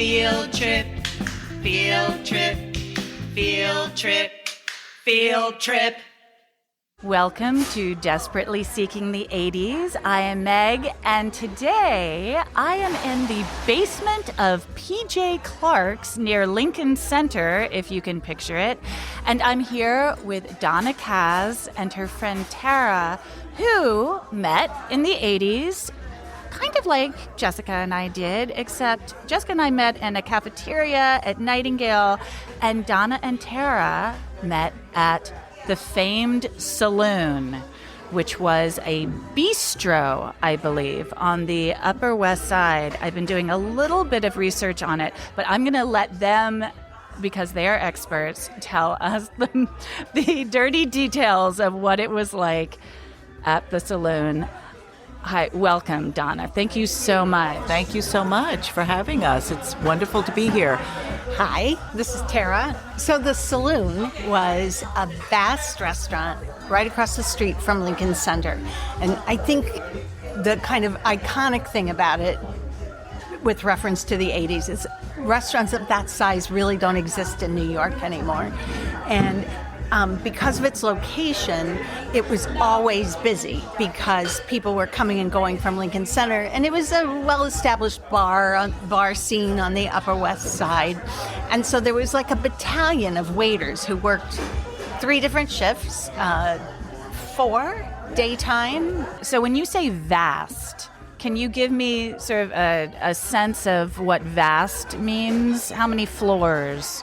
Field trip, field trip, field trip, field trip. Welcome to Desperately Seeking the 80s. I am Meg, and today I am in the basement of PJ Clark's near Lincoln Center, if you can picture it. And I'm here with Donna Kaz and her friend Tara, who met in the 80s, kind of like Jessica and I did, except Jessica and I met in a cafeteria at Nightingale, and Donna and Tara met at the famed Saloon, which was a bistro, I believe, on the Upper West Side. I've been doing a little bit of research on it, but I'm going to let them, because they are experts, tell us the dirty details of what it was like at the Saloon. Hi, welcome, Donna. Thank you so much. Thank you so much for having us. It's wonderful to be here. Hi, this is Tara. So the Saloon was a vast restaurant right across the street from Lincoln Center. And I think the kind of iconic thing about it, with reference to the 80s, is restaurants of that size really don't exist in New York anymore. And because of its location, it was always busy because people were coming and going from Lincoln Center, and it was a well-established bar scene on the Upper West Side. And so there was like a battalion of waiters who worked 3 different shifts, 4 daytime. So when you say vast, can you give me sort of a sense of what vast means? How many floors?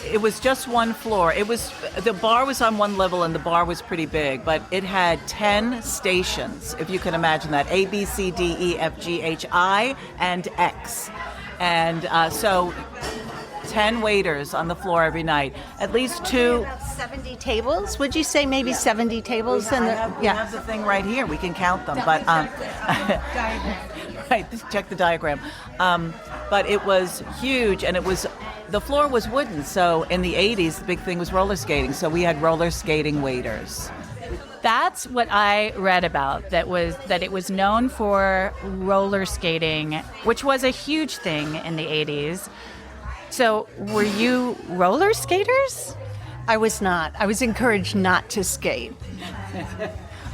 It was just one floor. The bar was on one level, and the bar was pretty big, but it had 10 stations, if you can imagine that. A, B, C, D, E, F, G, H, I, and X. And so 10 waiters on the floor every night. At least 2... 70 tables? Would you say maybe 70 tables? We have the thing right here. We can count them. But right, check the diagram. But it was huge, and the floor was wooden. So in the 80s, the big thing was roller skating. So we had roller skating waiters. That's what I read about, that it was known for roller skating, which was a huge thing in the 80s. So were you roller skaters? I was not. I was encouraged not to skate.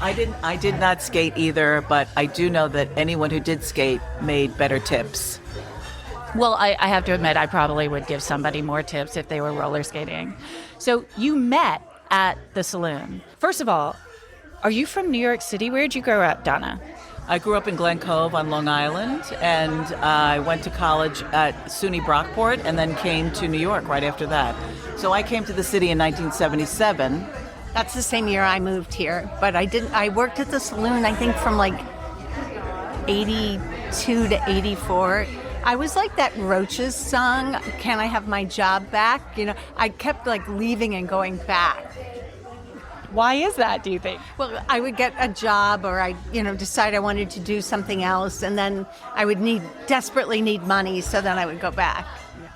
I did not skate either, but I do know that anyone who did skate made better tips. Well, I have to admit, I probably would give somebody more tips if they were roller skating. So you met at the Saloon. First of all, are you from New York City? Where did you grow up, Donna? I grew up in Glen Cove on Long Island, and I went to college at SUNY Brockport and then came to New York right after that. So I came to the city in 1977. That's the same year I moved here, but I worked at the Saloon, I think, from like 82 to 84. I was like that Roaches song, Can I Have My Job Back? You know, I kept like leaving and going back. Why is that, do you think? Well, I would get a job, or I, decide I wanted to do something else, and then I would desperately need money, so then I would go back.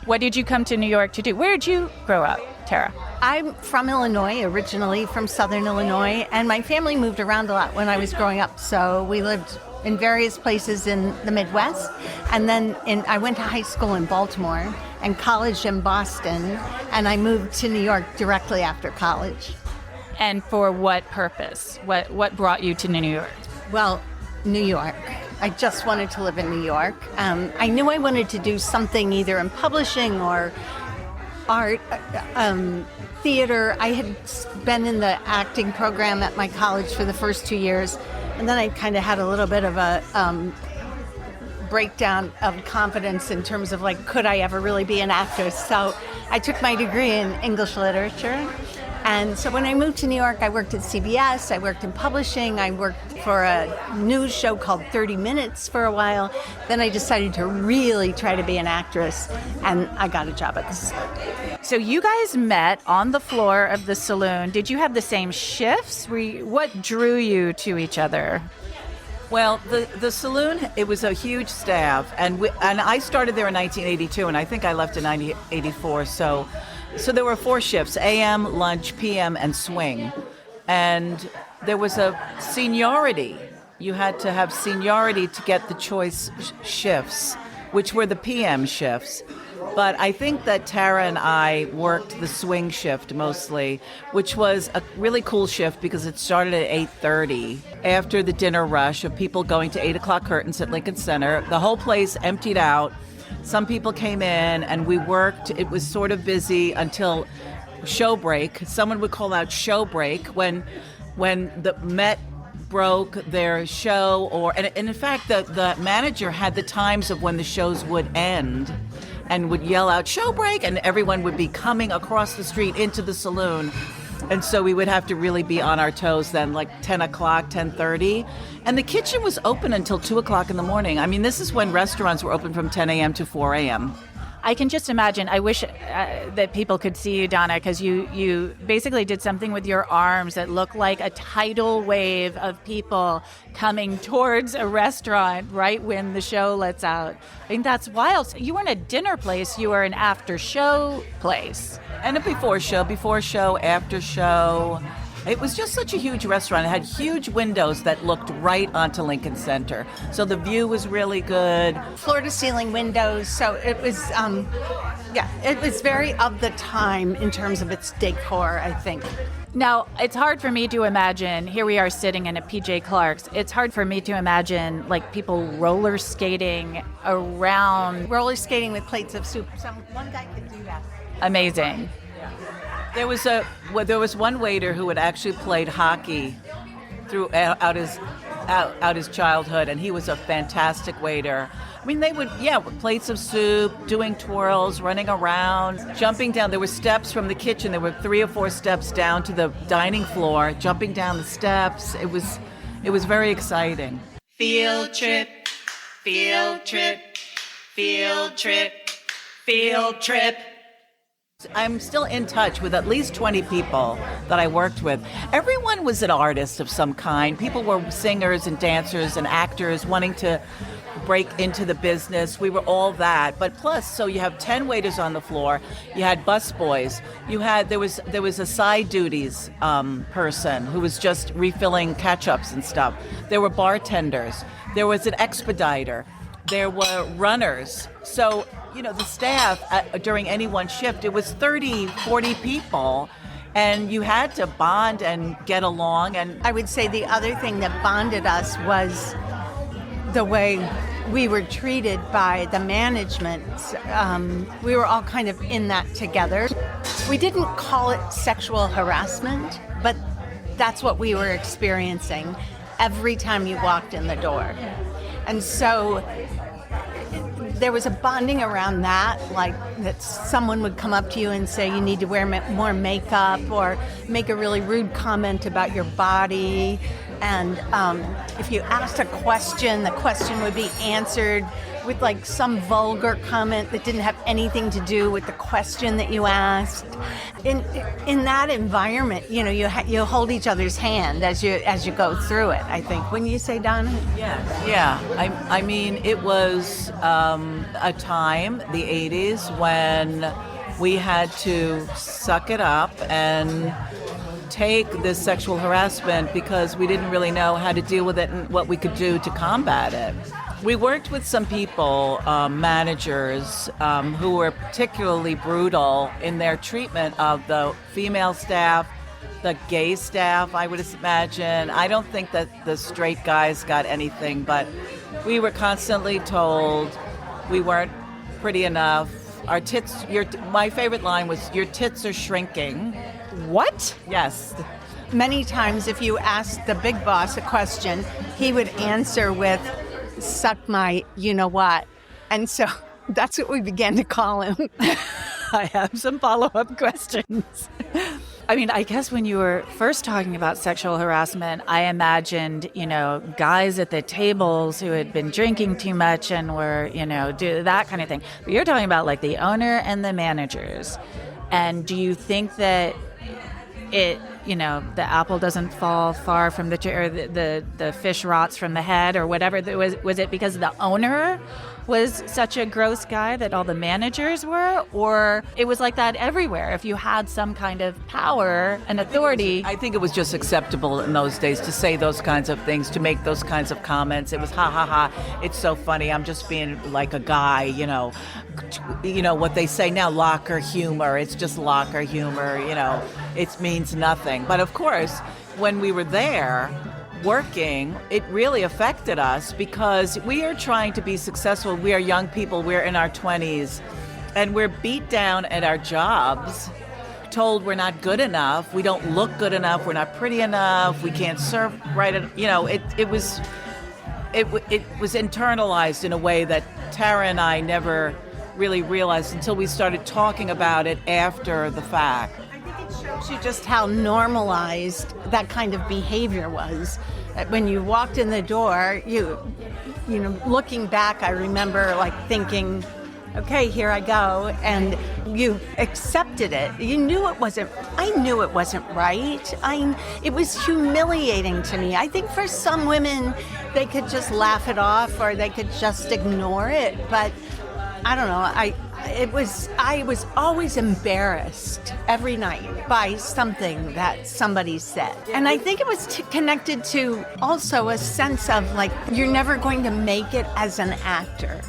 What did you come to New York to do? Where did you grow up, Tara? I'm from Illinois, originally from Southern Illinois, and my family moved around a lot when I was growing up, so we lived in various places in the Midwest, and then I went to high school in Baltimore and college in Boston, and I moved to New York directly after college. And for what purpose? What brought you to New York? Well, New York. I just wanted to live in New York. I knew I wanted to do something either in publishing or art, theater. I had been in the acting program at my college for the first 2 years, and then I kind of had a little bit of a breakdown of confidence in terms of like, could I ever really be an actress? So I took my degree in English literature. And so when I moved to New York, I worked at CBS, I worked in publishing, I worked for a news show called 30 Minutes for a while. Then I decided to really try to be an actress, and I got a job at the Saloon. So you guys met on the floor of the Saloon. Did you have the same shifts? What drew you to each other? Well, the Saloon, it was a huge staff, and I started there in 1982, and I think I left in 1984, so there were 4 shifts, AM, lunch, PM, and swing. And there was a seniority. You had to have seniority to get the choice shifts. which were the PM shifts. But I think that Tara and I worked the swing shift mostly, which was a really cool shift because it started at 8:30 after the dinner rush of people going to 8 o'clock curtains at Lincoln Center. The whole place emptied out. Some people came in and we worked. It was sort of busy until show break. Someone would call out show break when the Met broke their show, and in fact the manager had the times of when the shows would end and would yell out show break, and everyone would be coming across the street into the saloon. And so we would have to really be on our toes then, like 10 o'clock, 10:30. And the kitchen was open until 2 o'clock in the morning. I mean, this is when restaurants were open from 10 a.m. to 4 a.m. I can just imagine. I wish that people could see you, Donna, because you basically did something with your arms that looked like a tidal wave of people coming towards a restaurant right when the show lets out. I think that's wild. So you weren't a dinner place, you were an after show place. And a before show, after show. It was just such a huge restaurant. It had huge windows that looked right onto Lincoln Center. So the view was really good. Floor-to-ceiling windows, so it was, it was very of the time in terms of its decor, I think. Now, it's hard for me to imagine, here we are sitting in a PJ Clark's, it's hard for me to imagine like people roller skating around. Roller skating with plates of soup. One guy could do that. Amazing. There was one waiter who had actually played hockey throughout his childhood, and he was a fantastic waiter. I mean, they would, with plates of soup, doing twirls, running around, jumping down. There were steps from the kitchen. There were 3 or 4 steps down to the dining floor, jumping down the steps. It was very exciting. Field trip, field trip, field trip, field trip. I'm still in touch with at least 20 people that I worked with. Everyone was an artist of some kind. People were singers and dancers and actors wanting to break into the business. We were all that. But plus, so you have 10 waiters on the floor. You had busboys. There was a side duties person who was just refilling ketchups and stuff. There were bartenders. There was an expediter. There were runners. So, the staff during any one shift, it was 30, 40 people, and you had to bond and get along. And I would say the other thing that bonded us was the way we were treated by the management. We were all kind of in that together. We didn't call it sexual harassment, but that's what we were experiencing every time you walked in the door. And so there was a bonding around that, like that someone would come up to you and say you need to wear more makeup or make a really rude comment about your body. And if you asked a question, the question would be answered with like some vulgar comment that didn't have anything to do with the question that you asked. In that environment, you hold each other's hand as you go through it, I think. Wouldn't you say, Donna? Yeah. I mean, it was a time, the 80s, when we had to suck it up and take this sexual harassment because we didn't really know how to deal with it and what we could do to combat it. We worked with some people, managers, who were particularly brutal in their treatment of the female staff, the gay staff, I would imagine. I don't think that the straight guys got anything, but we were constantly told we weren't pretty enough. Our tits, my favorite line was, "Your tits are shrinking." What? Yes. Many times if you asked the big boss a question, he would answer with, "Suck my you-know-what." And so that's what we began to call him. I have some follow-up questions. I mean, I guess when you were first talking about sexual harassment, I imagined, guys at the tables who had been drinking too much and were, do that kind of thing. But you're talking about like the owner and the managers. And do you think that it the apple doesn't fall far from the tree, or the fish rots from the head, or whatever. Was it because the owner was such a gross guy that all the managers were, or it was like that everywhere? If you had some kind of power and authority. I think it was just acceptable in those days to say those kinds of things, to make those kinds of comments. It was ha ha ha, it's so funny, I'm just being like a guy, what they say now, locker humor. It's just locker humor, it means nothing. But of course, when we were there working, it really affected us because we are trying to be successful. We are young people, we're in our 20s, and we're beat down at our jobs, told we're not good enough, we don't look good enough, we're not pretty enough, we can't serve right. It was internalized in a way that Tara and I never really realized until we started talking about it after the fact. It shows you just how normalized that kind of behavior was. When you walked in the door, looking back, I remember thinking, okay, here I go, and you accepted it. I knew it wasn't right. It was humiliating to me. I think for some women, they could just laugh it off or they could just ignore it, but I don't know. I was always embarrassed every night by something that somebody said. And I think it was connected to also a sense of you're never going to make it as an actor.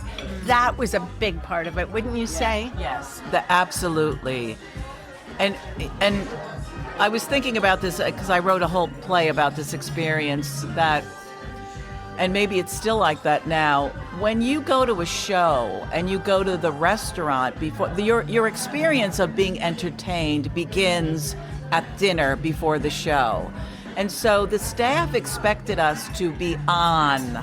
That was a big part of it, wouldn't you say? Yes, absolutely. And I was thinking about this because I wrote a whole play about this experience and maybe it's still like that now. When you go to a show and you go to the restaurant before, your experience of being entertained begins at dinner before the show. And so the staff expected us to be on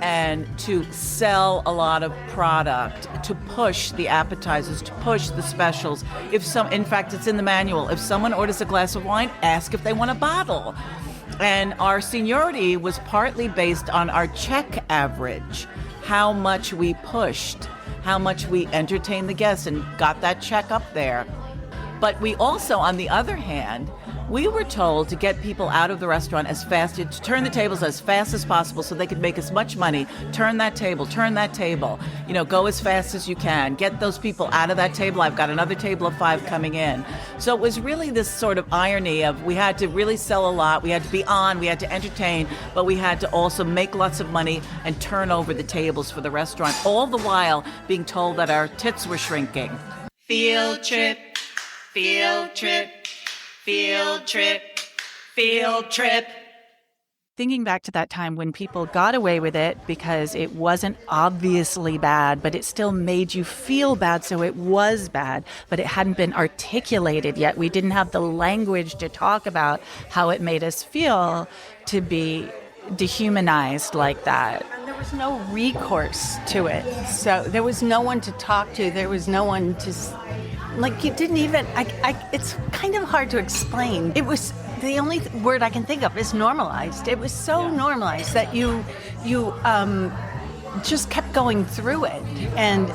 and to sell a lot of product, to push the appetizers, to push the specials. In fact, it's in the manual. If someone orders a glass of wine, ask if they want a bottle. And our seniority was partly based on our check average, how much we pushed, how much we entertained the guests and got that check up there. But we also, on the other hand, we were told to get people out of the restaurant to turn the tables as fast as possible so they could make as much money. Turn that table, go as fast as you can. Get those people out of that table. I've got another table of 5 coming in. So it was really this sort of irony of we had to really sell a lot, we had to be on, we had to entertain, but we had to also make lots of money and turn over the tables for the restaurant, all the while being told that our tits were shrinking. Field trip, field trip. Field trip, field trip. Thinking back to that time when people got away with it because it wasn't obviously bad, but it still made you feel bad, so it was bad, but it hadn't been articulated yet. We didn't have the language to talk about how it made us feel to be dehumanized like that. And there was no recourse to it. So there was no one to talk to. There was no one to... you didn't even, it's kind of hard to explain. It was, the only word I can think of is normalized. It was so normalized that you just kept going through it. And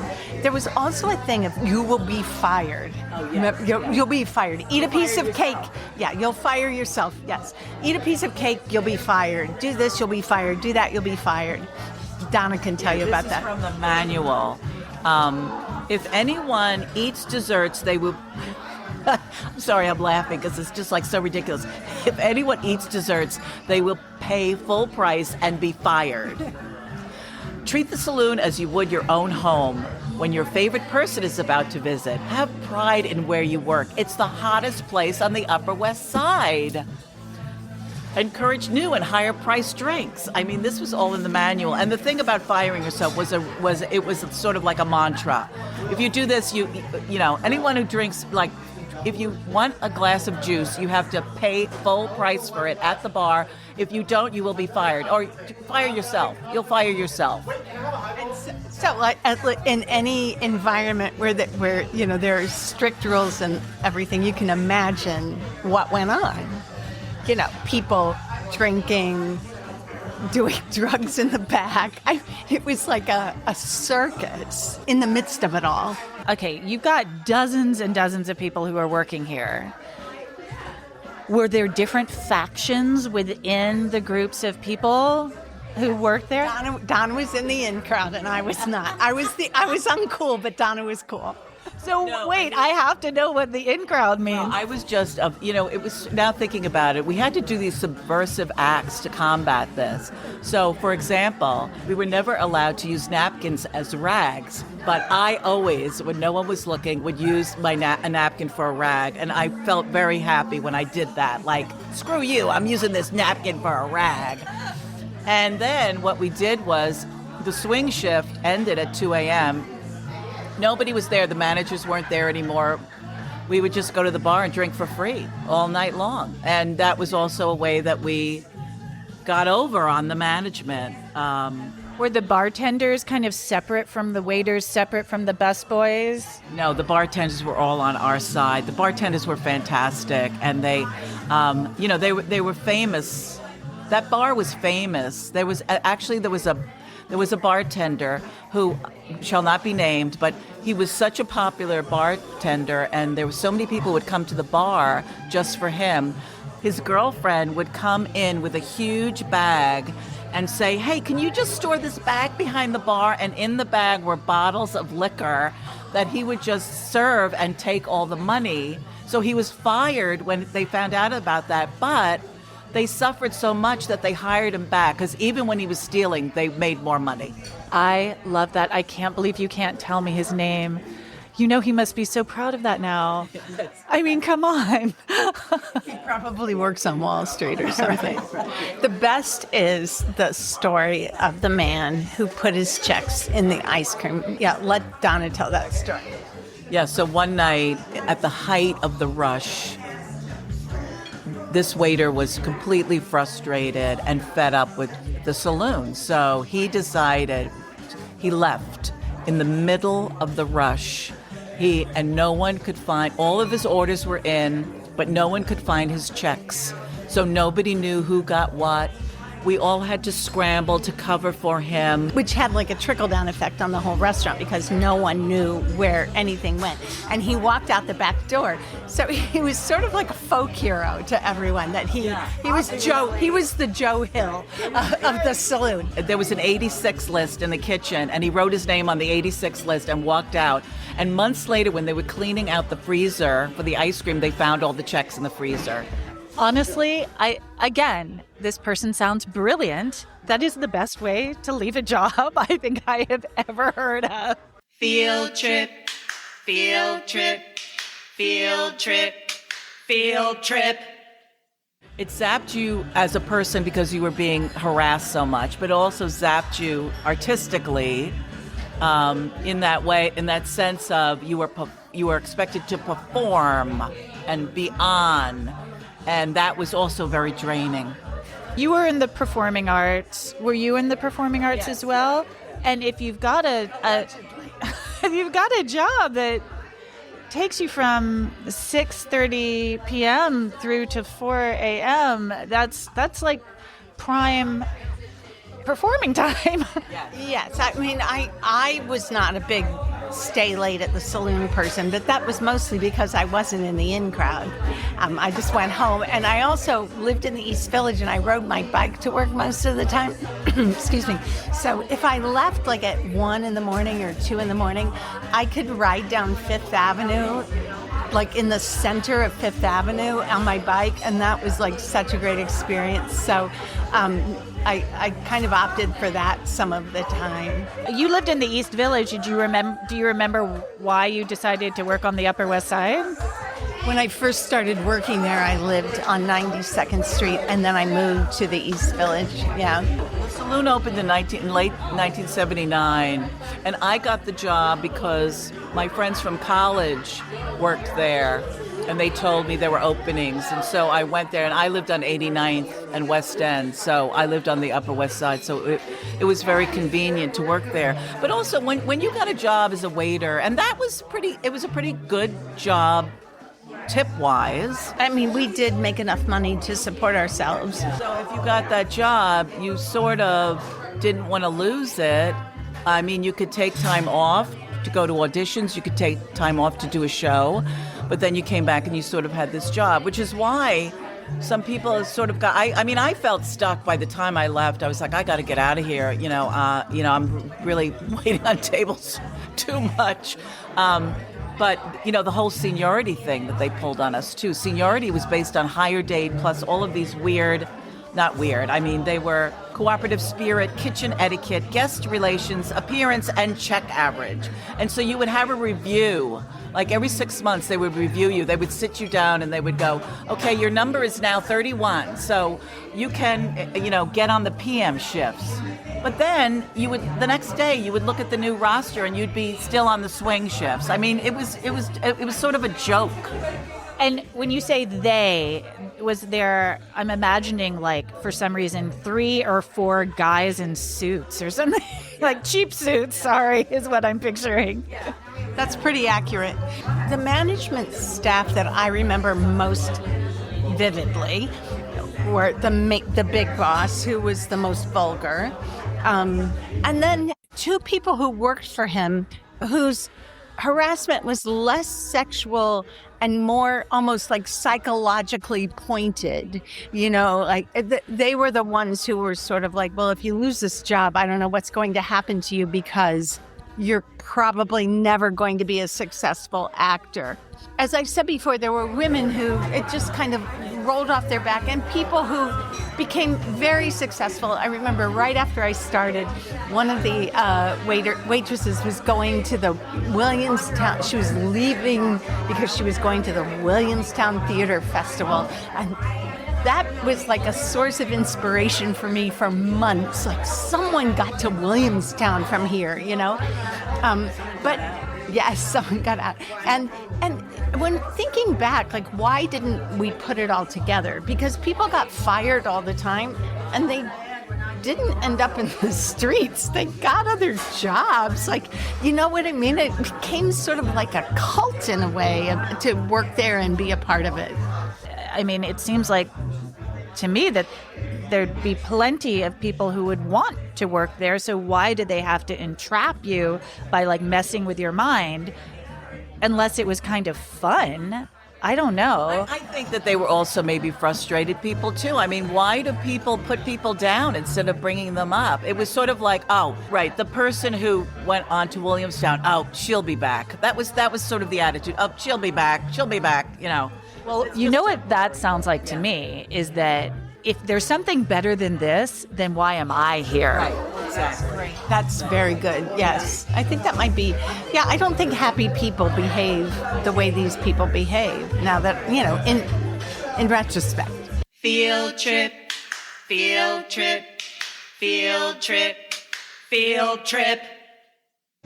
there was also a thing of you will be fired. Oh, yeah. You'll be fired. Eat a piece of cake. Yeah, you'll fire yourself. Yes. Eat a piece of cake, you'll be fired. Do this, you'll be fired. Do that, you'll be fired. Donna can tell you about that. This is from the manual. If anyone eats desserts, they will... I'm sorry, I'm laughing because it's just so ridiculous. If anyone eats desserts, they will pay full price and be fired. Treat the saloon as you would your own home. When your favorite person is about to visit, have pride in where you work. It's the hottest place on the Upper West Side. Encourage new and higher priced drinks. I mean, this was all in the manual. And the thing about firing yourself was it was sort of like a mantra. If you do this, anyone who drinks, if you want a glass of juice, you have to pay full price for it at the bar. If you don't, you will be fired. Or fire yourself. You'll fire yourself. So in any environment where there are strict rules and everything, you can imagine what went on. People drinking, doing drugs in the back. It was like a circus in the midst of it all. Okay, you've got dozens and dozens of people who are working here. Were there different factions within the groups of people who worked there? Donna was in the in crowd, and I was not. I was uncool, but Donna was cool. So wait, I have to know what the in crowd means. Well, I was just, it was, now thinking about it, we had to do these subversive acts to combat this. So, for example, we were never allowed to use napkins as rags, but I always, when no one was looking, would use a napkin for a rag, and I felt very happy when I did that. Like, screw you, I'm using this napkin for a rag. And then what we did was, the swing shift ended at 2 a.m., nobody was there. The managers weren't there anymore. We would just go to the bar and drink for free all night long. And that was also a way that we got over on the management. Were the bartenders kind of separate from the waiters, separate from the busboys? No, the bartenders were all on our side. The bartenders were fantastic, and they were famous. That bar was famous. There was a bartender who shall not be named, but he was such a popular bartender, and there were so many people who would come to the bar just for him. His girlfriend would come in with a huge bag and say, "Hey, can you just store this bag behind the bar?" And in the bag were bottles of liquor that he would just serve and take all the money. So he was fired when they found out about that, but they suffered so much that they hired him back, because even when he was stealing, they made more money. I love that. I can't believe you can't tell me his name. You know he must be so proud of that now. I mean, come on. He probably works on Wall Street or something. The best is the story of the man who put his checks in the ice cream. Yeah, let Donna tell that story. Yeah, so one night, at the height of the rush, this waiter was completely frustrated and fed up with the saloon. So he decided, he left in the middle of the rush. And no one could find, all of his orders were in, but no one could find his checks. So nobody knew who got what. We all had to scramble to cover for him. Which had like a trickle-down effect on the whole restaurant, because no one knew where anything went. And he walked out the back door. So he was sort of like a folk hero to everyone. That he was the Joe Hill of the saloon. There was an 86 list in the kitchen, and he wrote his name on the 86 list and walked out. And months later, when they were cleaning out the freezer for the ice cream, they found all the checks in the freezer. Honestly, this person sounds brilliant. That is the best way to leave a job I think I have ever heard of. Field trip, field trip, field trip, field trip. It zapped you as a person because you were being harassed so much, but also zapped you artistically in that way, in that sense of you were expected to perform and be on. And that was also very draining. You were in the performing arts. Were you in the performing arts as well? And if you've got if you've got a job that takes you from 6:30 p.m. through to 4 a.m., that's like prime performing time. Yes, I mean, I was not a big stay late at the saloon person, but that was mostly because I wasn't in the in crowd. I just went home, and I also lived in the East Village, and I rode my bike to work most of the time. Excuse me. So if I left like at 1 in the morning or 2 in the morning, I could ride down Fifth Avenue, like in the center of Fifth Avenue on my bike, and that was like such a great experience. So I kind of opted for that some of the time. You lived in the East Village. Do you remember why you decided to work on the Upper West Side? When I first started working there, I lived on 92nd Street, and then I moved to the East Village. Yeah. The Saloon opened in late 1979, and I got the job because my friends from college worked there, and they told me there were openings, and so I went there, and I lived on 89th and West End, so I lived on the Upper West Side, so it was very convenient to work there. But also, when you got a job as a waiter, and it was a pretty good job tip-wise. I mean, we did make enough money to support ourselves. So if you got that job, you sort of didn't want to lose it. I mean, you could take time off to go to auditions, you could take time off to do a show, but then you came back and you sort of had this job, which is why some people sort of got. I mean, I felt stuck by the time I left. I was like, I got to get out of here. I'm really waiting on tables too much. But, the whole seniority thing that they pulled on us, too. Seniority was based on higher date plus all of these they were cooperative spirit, kitchen etiquette, guest relations, appearance, and check average. And so you would have a review. Like every 6 months, they would review you. They would sit you down and they would go, okay, your number is now 31. So you can, get on the PM shifts. But then the next day you would look at the new roster and you'd be still on the swing shifts. I mean, it was sort of a joke. And when you say they, was there, I'm imagining like for some reason 3 or 4 guys in suits or something, like cheap suits, sorry, is what I'm picturing. That's pretty accurate. The management staff that I remember most vividly were the big boss, who was the most vulgar, and then 2 people who worked for him whose harassment was less sexual and more almost like psychologically pointed, they were the ones who were sort of like, well, if you lose this job, I don't know what's going to happen to you because you're probably never going to be a successful actor. As I said before, there were women who it just kind of rolled off their back, and people who became very successful. I remember right after I started, one of the waitresses was going to the Williamstown. She was leaving because she was going to the Williamstown Theater Festival, and that was like a source of inspiration for me for months. Like, someone got to Williamstown from here, But yes, someone got out. And when thinking back, like, why didn't we put it all together? Because people got fired all the time, and they didn't end up in the streets. They got other jobs. Like, you know what I mean? It became sort of like a cult in a way to work there and be a part of it. I mean, it seems like to me that there'd be plenty of people who would want to work there. So why did they have to entrap you by like messing with your mind unless it was kind of fun? I don't know. I think that they were also maybe frustrated people too. I mean, why do people put people down instead of bringing them up? It was sort of like, oh, right, the person who went on to Williamstown, oh, she'll be back. That was sort of the attitude. Oh, she'll be back, Well, you know what that sounds like to me is that if there's something better than this, then why am I here? Right, exactly. That's very good, yes. I think that might be, I don't think happy people behave the way these people behave. Now that, in retrospect. Field trip, field trip, field trip, field trip.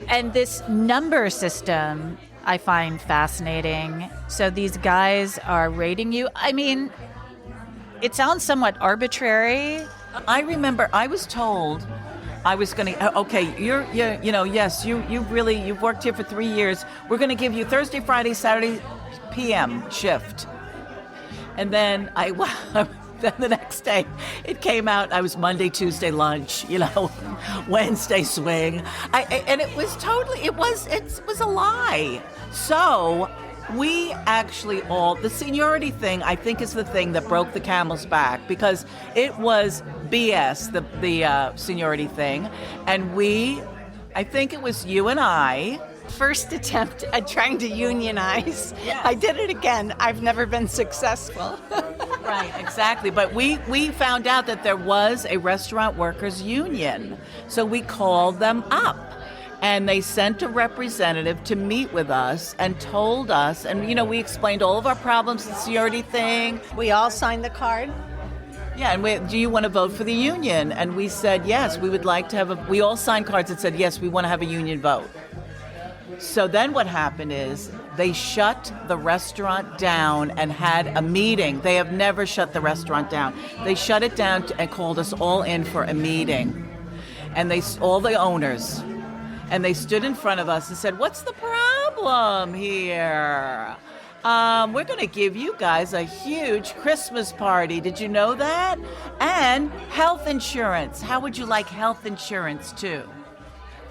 And this number system I find fascinating. So these guys are rating you. I mean, it sounds somewhat arbitrary. I remember I was told I was going to, okay, you've worked here for 3 years. We're going to give you Thursday, Friday, Saturday PM shift. And then then the next day it came out, I was Monday, Tuesday lunch, Wednesday swing. And it was it was a lie. So we actually the seniority thing, I think, is the thing that broke the camel's back, because it was BS, the seniority thing. And I think it was you and I. First attempt at trying to unionize. Yes. I did it again. I've never been successful. Right, exactly. But we found out that there was a restaurant workers union. So we called them up. And they sent a representative to meet with us and told us, and we explained all of our problems, the seniority thing. We all signed the card. Yeah, and do you want to vote for the union? And we said, yes, we would like to have we all signed cards that said, yes, we want to have a union vote. So then what happened is they shut the restaurant down and had a meeting. They have never shut the restaurant down. They shut it down and called us all in for a meeting. And all the owners, and they stood in front of us and said, what's the problem here? We're going to give you guys a huge Christmas party. Did you know that? And health insurance. How would you like health insurance too?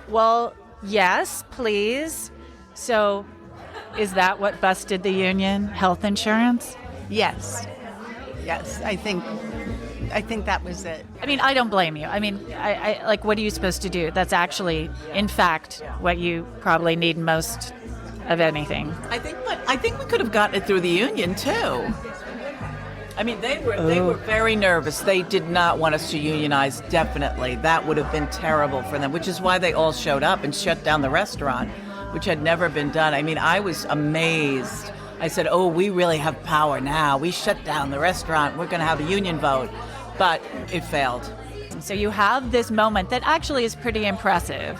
Well, yes, please. So is that what busted the union? Health insurance? Yes. Yes, I think that was it. I mean, I don't blame you. I mean, I like, what are you supposed to do? That's actually, in fact, what you probably need most of anything. I think we could have gotten it through the union too. I mean, they were very nervous. They did not want us to unionize, definitely. That would have been terrible for them, which is why they all showed up and shut down the restaurant, which had never been done. I mean, I was amazed. I said, oh, we really have power now. We shut down the restaurant. We're going to have a union vote. But it failed. So you have this moment that actually is pretty impressive.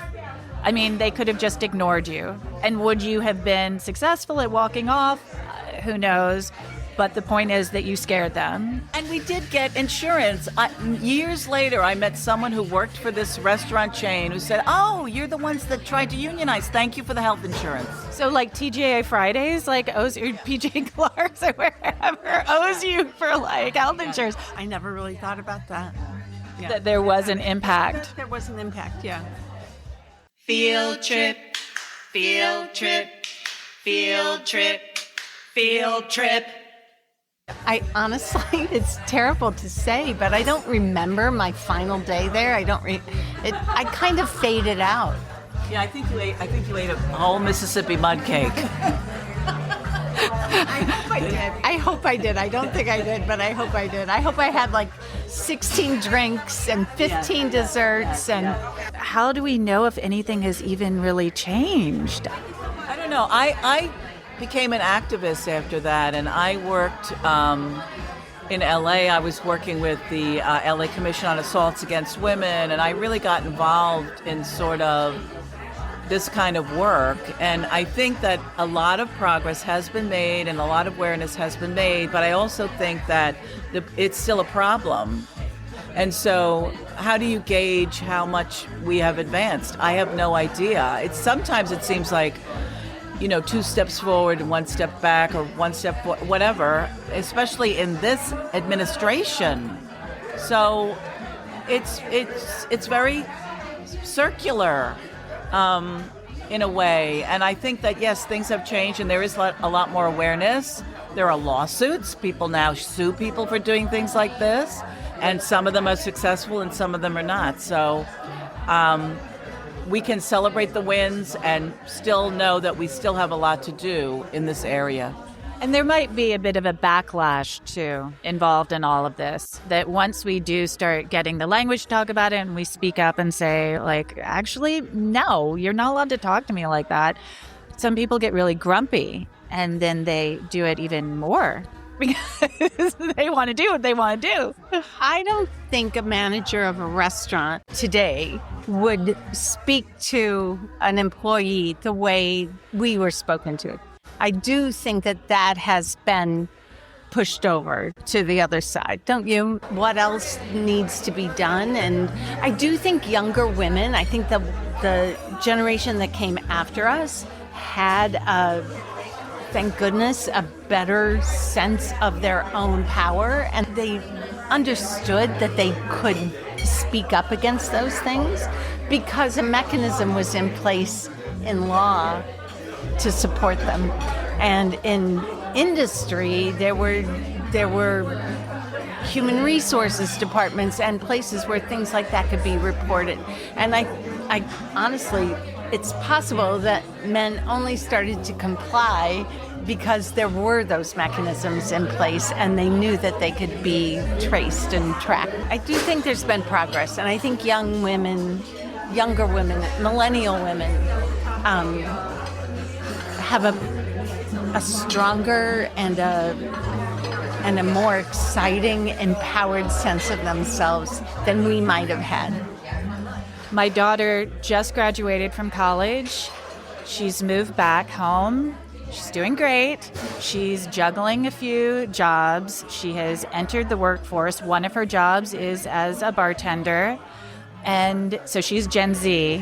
I mean, they could have just ignored you. And would you have been successful at walking off? Who knows? But the point is that you scared them. And we did get insurance. Years later, I met someone who worked for this restaurant chain who said, oh, you're the ones that tried to unionize. Thank you for the health insurance. So like TGA Fridays, like owes you, PJ Clark's or wherever owes you for like health insurance. I never really thought about that. Yeah. That there was an impact. There was an impact, yeah. Field trip, field trip, field trip, field trip. I honestly, it's terrible to say, but I don't remember my final day there. I kind of faded out. Yeah, I think you ate a whole Mississippi mud cake. I hope I did. I don't think I did, but I hope I did. I hope I had like 16 drinks and 15 desserts. And how do we know if anything has even really changed? I don't know. I became an activist after that, and I worked in LA. I was working with the LA Commission on Assaults Against Women, and I really got involved in sort of this kind of work. And I think that a lot of progress has been made and a lot of awareness has been made, but I also think that it's still a problem. And so how do you gauge how much we have advanced? I have no idea. Sometimes it seems like, 2 steps forward and 1 step back, or 1 step forward, whatever, especially in this administration. So it's very circular in a way. And I think that, yes, things have changed and there is a lot more awareness. There are lawsuits. People now sue people for doing things like this. And some of them are successful and some of them are not. So we can celebrate the wins and still know that we still have a lot to do in this area. And there might be a bit of a backlash, too, involved in all of this. That once we do start getting the language to talk about it and we speak up and say, like, actually, no, you're not allowed to talk to me like that. Some people get really grumpy and then they do it even more because they want to do what they want to do. I don't think a manager of a restaurant today would speak to an employee the way we were spoken to. I do think that has been pushed over to the other side, don't you? What else needs to be done? And I do think younger women, I think the generation that came after us had thank goodness, a better sense of their own power, and they understood that they could speak up against those things because a mechanism was in place in law to support them. And in industry, there were human resources departments and places where things like that could be reported. And I honestly, it's possible that men only started to comply because there were those mechanisms in place and they knew that they could be traced and tracked. I do think there's been progress, and I think younger women, millennial women, have a stronger and a more exciting, empowered sense of themselves than we might have had. My daughter just graduated from college. She's moved back home. She's doing great. She's juggling a few jobs. She has entered the workforce. One of her jobs is as a bartender. And so she's Gen Z.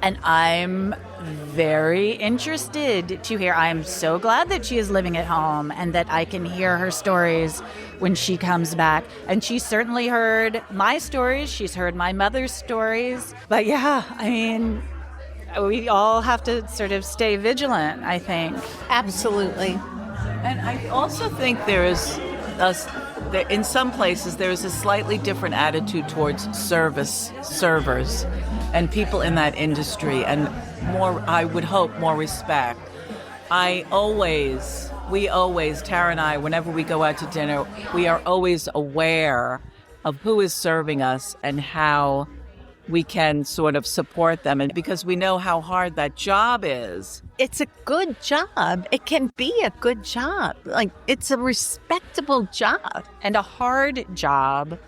And I'm very interested to hear. I'm so glad that she is living at home and that I can hear her stories when she comes back. And she's certainly heard my stories. She's heard my mother's stories. But yeah, I mean, we all have to sort of stay vigilant, I think. Absolutely. And I also think there is in some places there is a slightly different attitude towards servers, and people in that industry, and more, I would hope, more respect. We always, Tara and I, whenever we go out to dinner, we are always aware of who is serving us and how we can sort of support them. And because we know how hard that job is. It's a good job. It can be a good job. Like, it's a respectable job. And a hard job.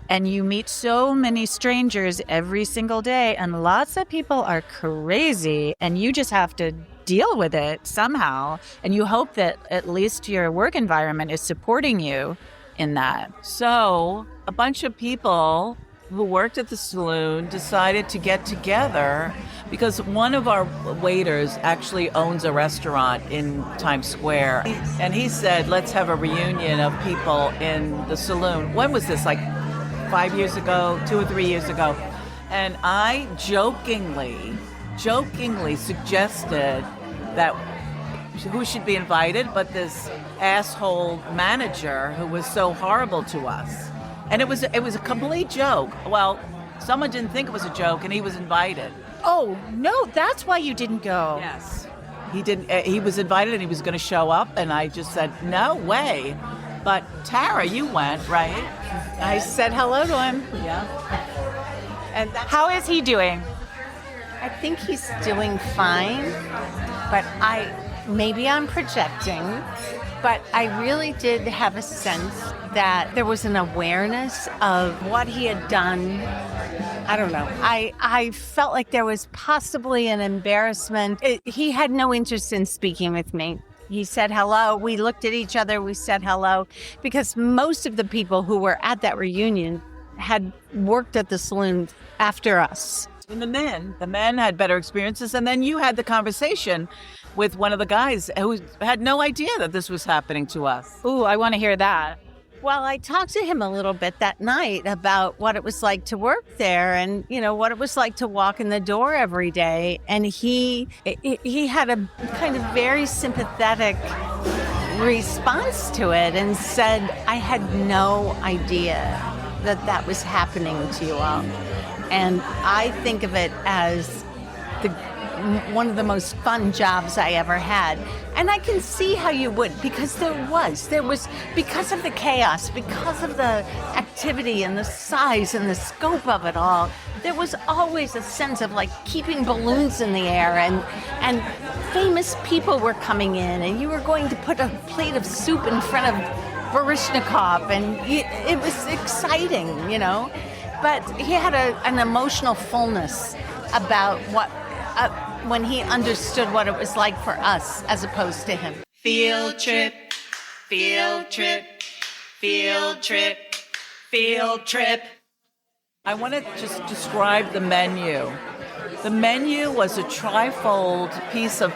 And you meet so many strangers every single day, and lots of people are crazy, and you just have to deal with it somehow. And you hope that at least your work environment is supporting you in that. So a bunch of people who worked at the saloon decided to get together because one of our waiters actually owns a restaurant in Times Square. And he said, let's have a reunion of people in the saloon. When was this? Like 5 years ago, 2 or 3 years ago. And I jokingly suggested that who should be invited but this asshole manager who was so horrible to us. And it was a complete joke. Well, someone didn't think it was a joke, and he was invited. Oh, no, that's why you didn't go. Yes. He didn't. He was invited, and he was going to show up, and I just said, no way. But Tara, you went, right? I said hello to him. Yeah. And How is he doing? I think he's doing fine, but maybe I'm projecting, but I really did have a sense that there was an awareness of what he had done. I don't know. I felt like there was possibly an embarrassment. He had no interest in speaking with me. He said hello. We looked at each other. We said hello, because most of the people who were at that reunion had worked at the saloon after us. And the men had better experiences, and then you had the conversation with one of the guys who had no idea that this was happening to us. Ooh, I want to hear that. Well, I talked to him a little bit that night about what it was like to work there and, what it was like to walk in the door every day. And he had a kind of very sympathetic response to it and said, I had no idea that was happening to you all. And I think of it as one of the most fun jobs I ever had. And I can see how you would, because there was, because of the chaos, because of the activity and the size and the scope of it all, there was always a sense of like keeping balloons in the air, and famous people were coming in, and you were going to put a plate of soup in front of Baryshnikov, and it was exciting, But he had an emotional fullness about when he understood what it was like for us as opposed to him. Field trip, field trip, field trip, field trip. I want to just describe the menu. The menu was a trifold piece of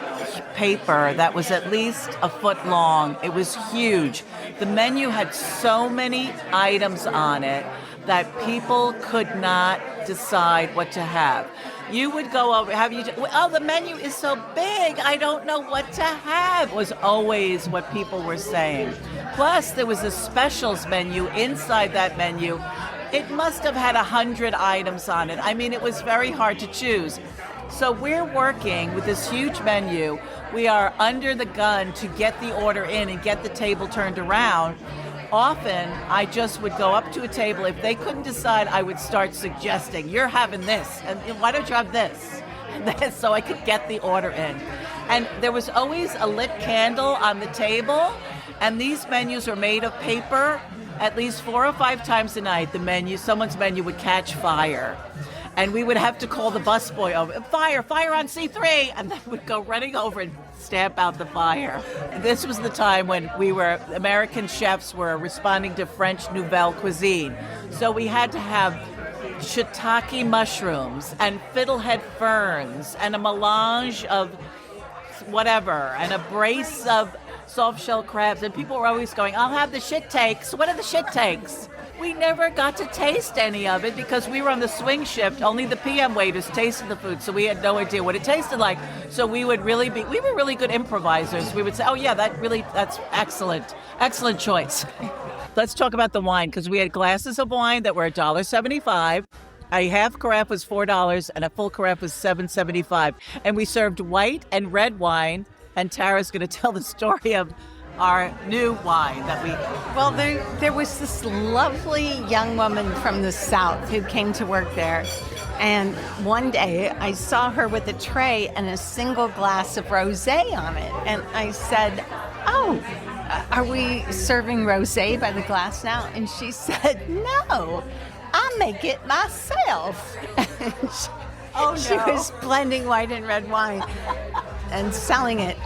paper that was at least a foot long. It was huge. The menu had so many items on it that people could not decide what to have. You would go over, the menu is so big, I don't know what to have, was always what people were saying. Plus, there was a specials menu inside that menu. It must have had 100 items on it. I mean, it was very hard to choose. So we're working with this huge menu. We are under the gun to get the order in and get the table turned around. Often, I just would go up to a table. If they couldn't decide, I would start suggesting, you're having this, and why don't you have this? So I could get the order in. And there was always a lit candle on the table, and these menus are made of paper. At least 4 or 5 times a night, someone's menu would catch fire. And we would have to call the busboy over, fire on C3, and then would go running over and stamp out the fire. This was the time when American chefs were responding to French Nouvelle cuisine. So we had to have shiitake mushrooms and fiddlehead ferns and a melange of whatever and a brace of soft-shell crabs. And people were always going, I'll have the shit takes. What are the shit takes? We never got to taste any of it because we were on the swing shift. Only the PM waiters tasted the food, so we had no idea what it tasted like. So we were really good improvisers. We would say, oh yeah, that's excellent choice. let's talk about the wine, because we had glasses of wine that were $1.75. A half carafe was $4 and a full carafe was $7.75. And we served white and red wine. And Tara's going to tell the story of our new wine that we... Well, there was this lovely young woman from the South who came to work there. And one day I saw her with a tray and a single glass of rosé on it. And I said, "Oh, are we serving rosé by the glass now?" And she said, "No, I make it myself." She was blending white and red wine and selling it.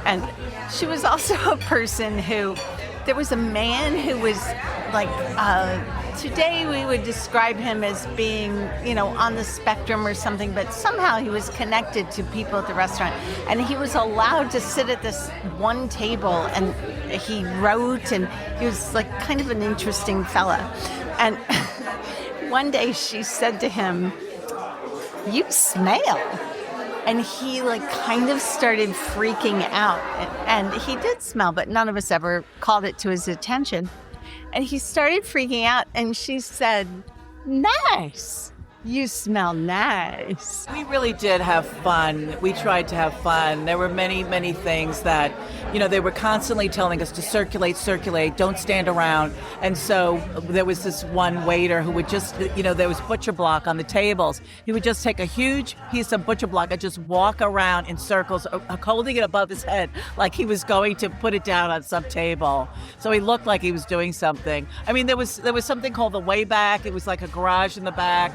And she was also a person who, there was a man who was like, today we would describe him as being, on the spectrum or something, but somehow he was connected to people at the restaurant. And he was allowed to sit at this one table, and he wrote, and he was like kind of an interesting fella. And one day she said to him, "You smell." And he kind of started freaking out. And he did smell, but none of us ever called it to his attention. And he started freaking out, and she said, "Nice. You smell nice." We really did have fun. We tried to have fun. There were many, many things that, they were constantly telling us to circulate, don't stand around. And so there was this one waiter who would just, there was butcher block on the tables. He would just take a huge piece of butcher block and just walk around in circles, holding it above his head like he was going to put it down on some table. So he looked like he was doing something. I mean, there was something called the way back. It was like a garage in the back.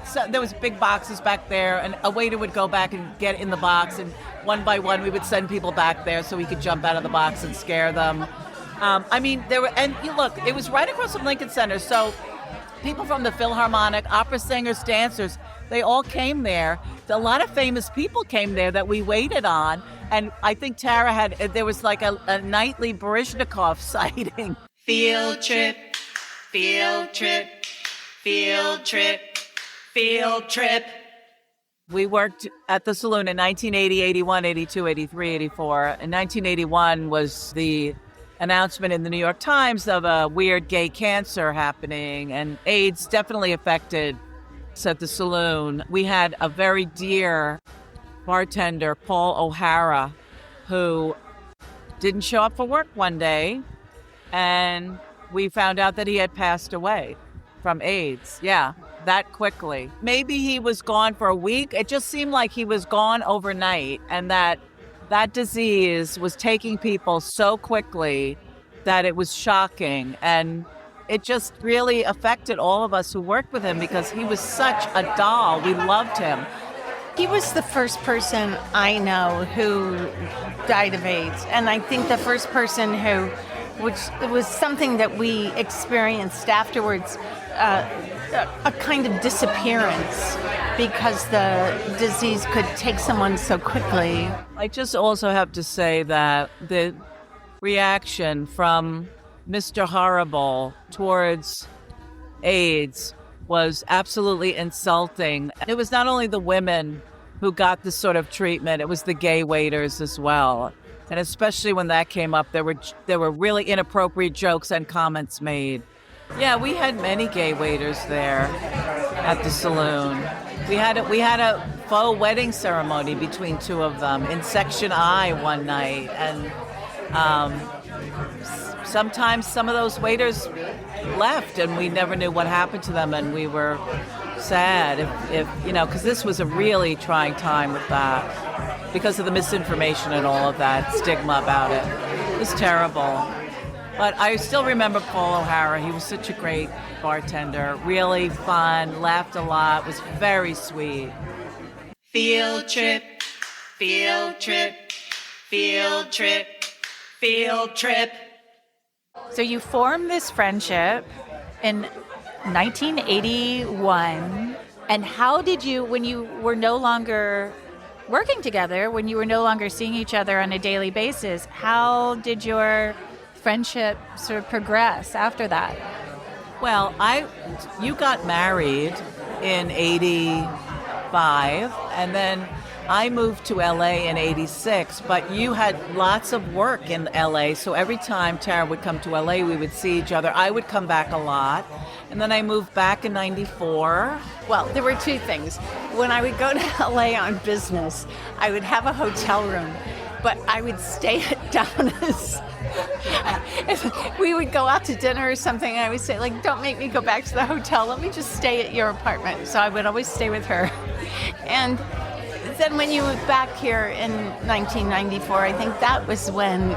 So there was big boxes back there, and a waiter would go back and get in the box, and one by one we would send people back there so we could jump out of the box and scare them. Look, it was right across from Lincoln Center, so people from the Philharmonic, opera singers, dancers, they all came there. A lot of famous people came there that we waited on, and I think Tara there was like a nightly Baryshnikov sighting. Field trip, field trip, field trip. Field trip. We worked at the Saloon in 1980, 81, 82, 83, 84. In 1981 was the announcement in the New York Times of a weird gay cancer happening, and AIDS definitely affected us at the Saloon. We had a very dear bartender, Paul O'Hara, who didn't show up for work one day, and we found out that he had passed away from AIDS. Yeah. That quickly. Maybe he was gone for a week. It just seemed like he was gone overnight, and that disease was taking people so quickly that it was shocking. And it just really affected all of us who worked with him because he was such a doll. We loved him. He was the first person I know who died of AIDS. And I think the first person which was something that we experienced afterwards, a kind of disappearance because the disease could take someone so quickly. I just also have to say that the reaction from Mr. Horrible towards AIDS was absolutely insulting. It was not only the women who got this sort of treatment, it was the gay waiters as well. And especially when that came up, there were really inappropriate jokes and comments made. Yeah, we had many gay waiters there at the Saloon. We had a faux wedding ceremony between two of them in Section I one night, and sometimes some of those waiters left, and we never knew what happened to them, and we were sad if because this was a really trying time with that because of the misinformation and all of that stigma about it. It was terrible. But I still remember Paul O'Hara. He was such a great bartender, really fun, laughed a lot, was very sweet. Field trip, field trip, field trip, field trip. So you formed this friendship in 1981. And how did you, when you were no longer working together, when you were no longer seeing each other on a daily basis, how did your friendship sort of progress after that? Well, you got married in 85, and then I moved to LA in 86, but you had lots of work in LA. So every time Tara would come to LA, we would see each other. I would come back a lot. And then I moved back in 94. Well, there were two things. When I would go to LA on business, I would have a hotel room, but I would stay at Donna's. We would go out to dinner or something, and I would say, like, don't make me go back to the hotel. Let me just stay at your apartment. So I would always stay with her. And then when you moved back here in 1994, I think that was when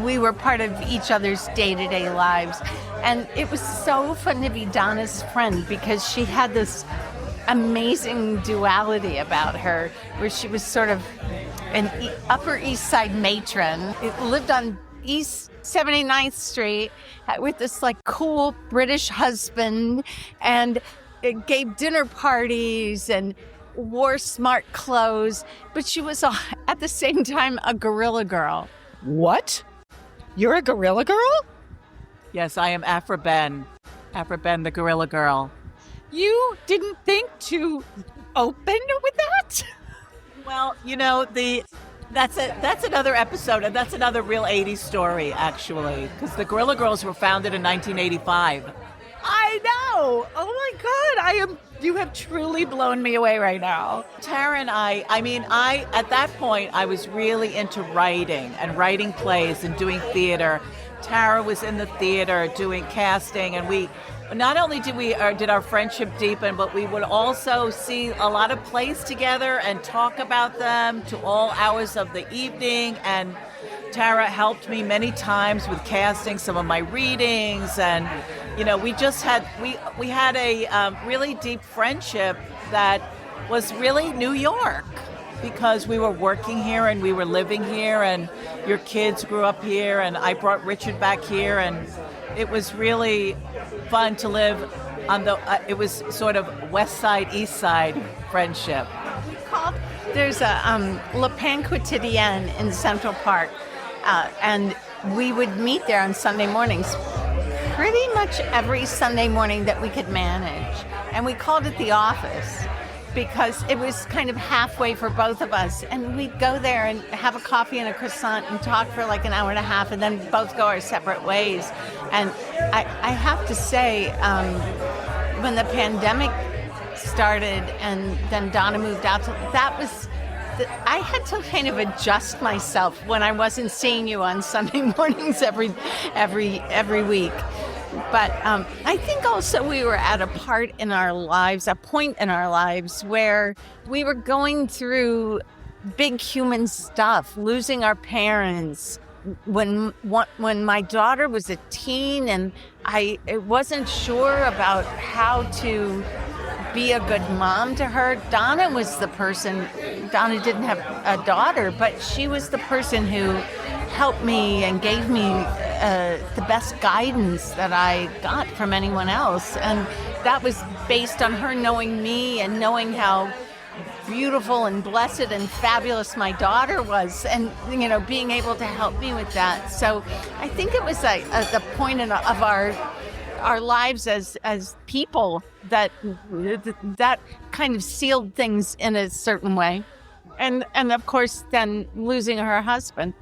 we were part of each other's day-to-day lives. And it was so fun to be Donna's friend because she had this amazing duality about her, where she was sort of an Upper East Side matron. It lived on East 79th Street with this like cool British husband, and it gave dinner parties and wore smart clothes, but she was at the same time a guerrilla girl. What? You're a gorilla girl? Yes, I am Afra Ben the Gorilla Girl. You didn't think to open with that? Well, you know, that's another episode, and that's another real 80s story, actually, because the Gorilla Girls were founded in 1985. I know. Oh my God, you have truly blown me away right now. Tara and I at that point, I was really into writing and writing plays and doing theater. Tara was in the theater doing casting, and we not only did our friendship deepen, but we would also see a lot of plays together and talk about them to all hours of the evening. And Tara helped me many times with casting some of my readings, and you know, we had a really deep friendship that was really New York, because we were working here and we were living here, and your kids grew up here, and I brought Richard back here, and it was really fun to live on it was sort of West Side, East Side friendship. There's a Le Pain Quotidien in Central Park, and we would meet there on Sunday mornings, pretty much every Sunday morning that we could manage. And we called it the office because it was kind of halfway for both of us. And we'd go there and have a coffee and a croissant and talk for like an hour and a half, and then both go our separate ways. And I have to say, when the pandemic started and then Donna moved out, I had to kind of adjust myself when I wasn't seeing you on Sunday mornings every week. But I think also we were at a point in our lives where we were going through big human stuff, losing our parents. When my daughter was a teen, and I wasn't sure about how to be a good mom to her. Donna was the person. Donna didn't have a daughter, but she was the person who helped me and gave me the best guidance that I got from anyone else. And that was based on her knowing me and knowing how beautiful and blessed and fabulous my daughter was, and you know, being able to help me with that. So I think it was the point of our lives as people that kind of sealed things in a certain way, and of course then losing her husband.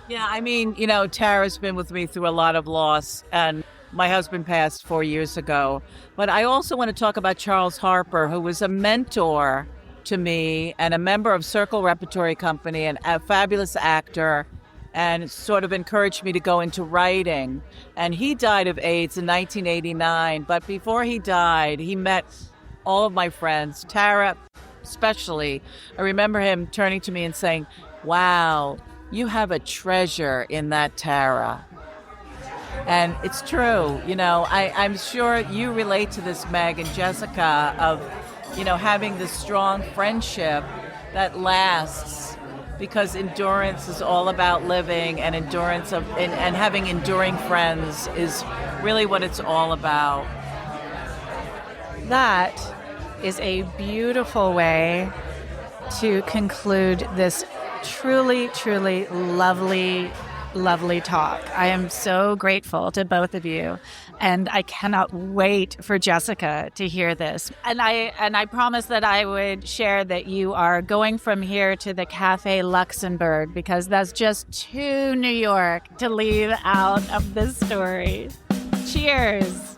Yeah, I mean, you know, Tara's been with me through a lot of loss, and my husband passed 4 years ago. But I also want to talk about Charles Harper, who was a mentor to me and a member of Circle Repertory Company and a fabulous actor, and sort of encouraged me to go into writing. And he died of AIDS in 1989. But before he died, he met all of my friends, Tara especially. I remember him turning to me and saying, "Wow, you have a treasure in that Tara." And it's true. You know, I'm sure you relate to this, Meg and Jessica, of, you know, having this strong friendship that lasts, because endurance is all about living, and endurance and having enduring friends is really what it's all about. That is a beautiful way to conclude this truly, truly lovely lovely talk. I am so grateful to both of you, and I cannot wait for Jessica to hear this. And I promised that I would share that you are going from here to the Cafe Luxembourg, because that's just too New York to leave out of this story. Cheers.